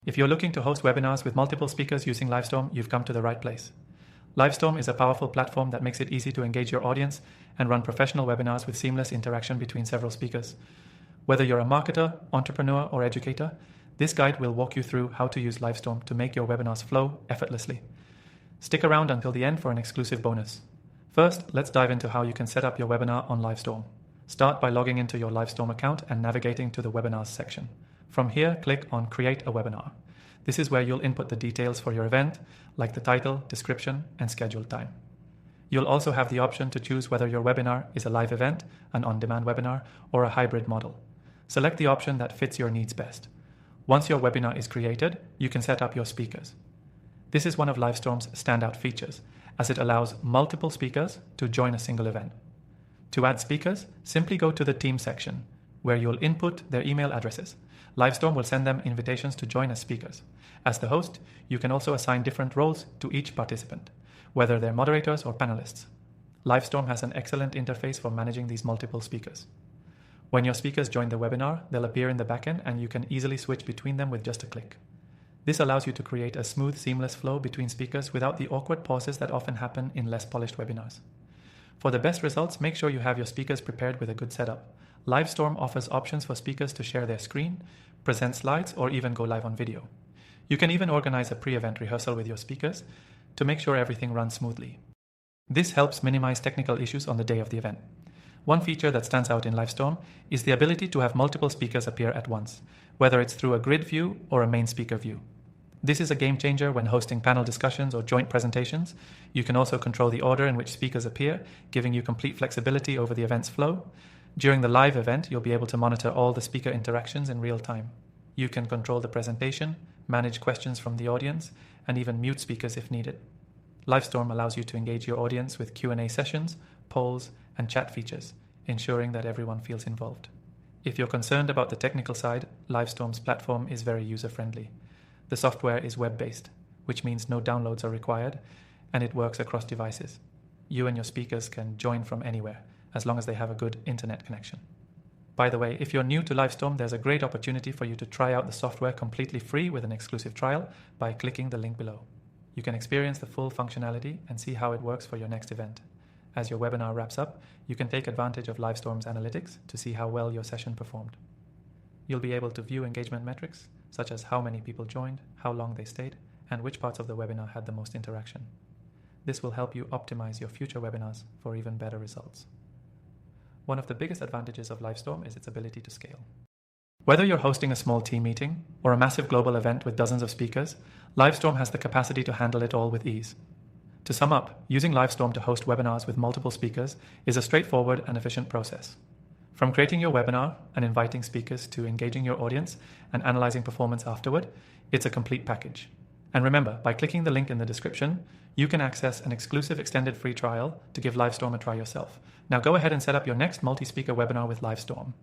If you're looking to host webinars with multiple speakers using Livestorm, you've come to the right place. Livestorm is a powerful platform that makes it easy to engage your audience and run professional webinars with seamless interaction between several speakers. Whether you're a marketer, entrepreneur, or educator, this guide will walk you through how to use Livestorm to make your webinars flow effortlessly. Stick around until the end for an exclusive bonus. First, let's dive into how you can set up your webinar on Livestorm. Start by logging into your Livestorm account and navigating to the Webinars section. From here, click on Create a Webinar. This is where you'll input the details for your event, like the title, description, and scheduled time. You'll also have the option to choose whether your webinar is a live event, an on-demand webinar, or a hybrid model. Select the option that fits your needs best. Once your webinar is created, you can set up your speakers. This is one of Livestorm's standout features, as it allows multiple speakers to join a single event. To add speakers, simply go to the Team section, where you'll input their email addresses. Livestorm will send them invitations to join as speakers. As the host, you can also assign different roles to each participant, whether they're moderators or panelists. Livestorm has an excellent interface for managing these multiple speakers. When your speakers join the webinar, they'll appear in the backend and you can easily switch between them with just a click. This allows you to create a smooth, seamless flow between speakers without the awkward pauses that often happen in less polished webinars. For the best results, make sure you have your speakers prepared with a good setup. Livestorm offers options for speakers to share their screen, present slides, or even go live on video. You can even organize a pre-event rehearsal with your speakers to make sure everything runs smoothly. This helps minimize technical issues on the day of the event. One feature that stands out in Livestorm is the ability to have multiple speakers appear at once, whether it's through a grid view or a main speaker view. This is a game changer when hosting panel discussions or joint presentations. You can also control the order in which speakers appear, giving you complete flexibility over the event's flow. During the live event, you'll be able to monitor all the speaker interactions in real time. You can control the presentation, manage questions from the audience, and even mute speakers if needed. Livestorm allows you to engage your audience with Q&A sessions, polls, and chat features, ensuring that everyone feels involved. If you're concerned about the technical side, Livestorm's platform is very user-friendly. The software is web-based, which means no downloads are required, and it works across devices. You and your speakers can join from anywhere, as long as they have a good internet connection. By the way, if you're new to Livestorm, there's a great opportunity for you to try out the software completely free with an exclusive trial by clicking the link below. You can experience the full functionality and see how it works for your next event. As your webinar wraps up, you can take advantage of Livestorm's analytics to see how well your session performed. You'll be able to view engagement metrics, such as how many people joined, how long they stayed, and which parts of the webinar had the most interaction. This will help you optimize your future webinars for even better results. One of the biggest advantages of Livestorm is its ability to scale. Whether you're hosting a small team meeting or a massive global event with dozens of speakers, Livestorm has the capacity to handle it all with ease. To sum up, using Livestorm to host webinars with multiple speakers is a straightforward and efficient process. From creating your webinar and inviting speakers to engaging your audience and analyzing performance afterward, it's a complete package. And remember, by clicking the link in the description, you can access an exclusive extended free trial to give Livestorm a try yourself. Now go ahead and set up your next multi-speaker webinar with Livestorm.